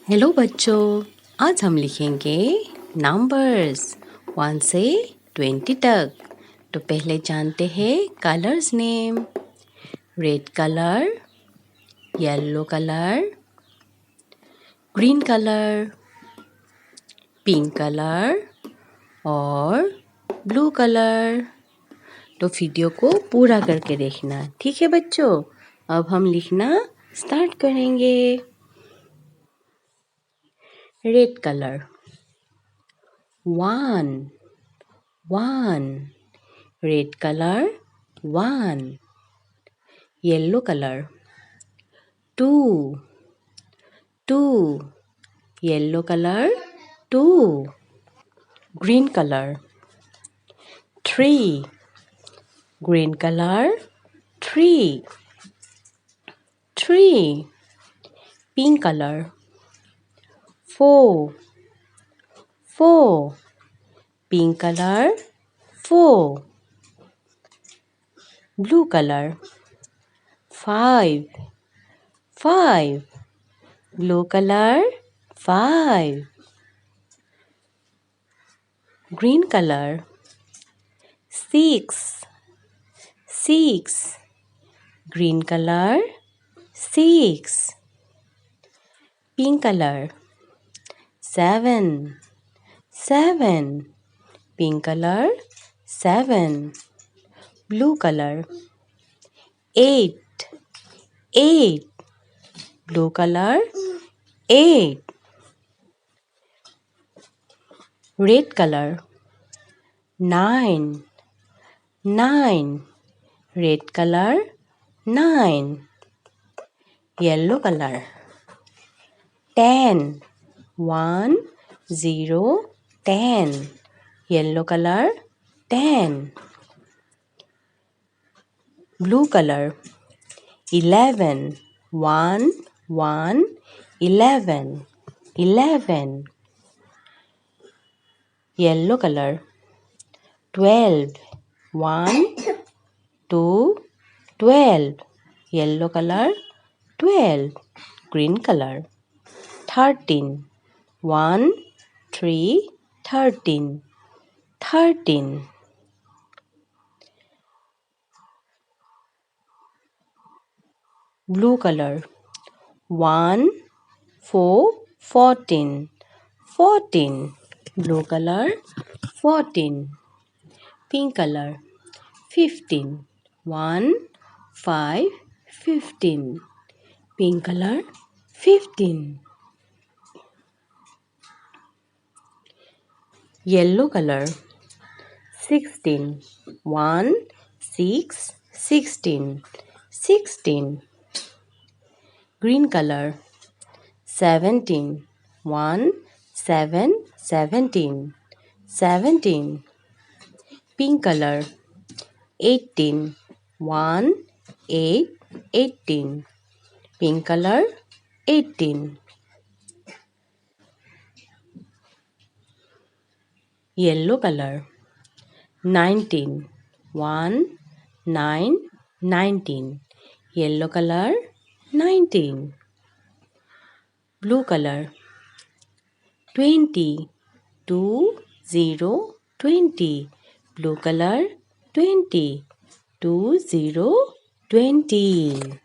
Hello बच्चों, आज हम लिखेंगे नंबर्स 1 से 20 तक। तो पहले जानते हैं colours name. Red colour, yellow colour, green colour, pink colour और ब्लू कलर। तो वीडियो को पूरा करके देखना, ठीक है बच्चों। अब हम लिखना स्टार्ट करेंगे। Red colour 1 1, red colour 1। Yellow colour 2 2, yellow colour 2। Green colour 3, green colour 3 3। Pink colour 4 4, pink colour 4। Blue colour 5 5, blue colour 5। Green colour 6 6, green colour 6। Pink colour 7 7, pink colour 7। Blue colour 8 8, blue colour 8। Red colour 9 9, red colour 9। Yellow colour 10 1 0 10, yellow colour 10। Blue colour 11 1 1, 11 11। Yellow colour 12 1 2 12, yellow colour 12। Green colour 13 1 3 13 13। Blue colour 1 4 14 14, blue colour 14। Pink colour 15 1 5 15, pink colour 15। Yellow colour 16 1 6 16 16। Green colour 17 1 7 17 17। Pink colour 18 1 8 18, pink colour 18। Yellow colour 19 1 9 19, yellow colour 19। Blue colour 20 2 0 20, blue colour 20 2 0 20।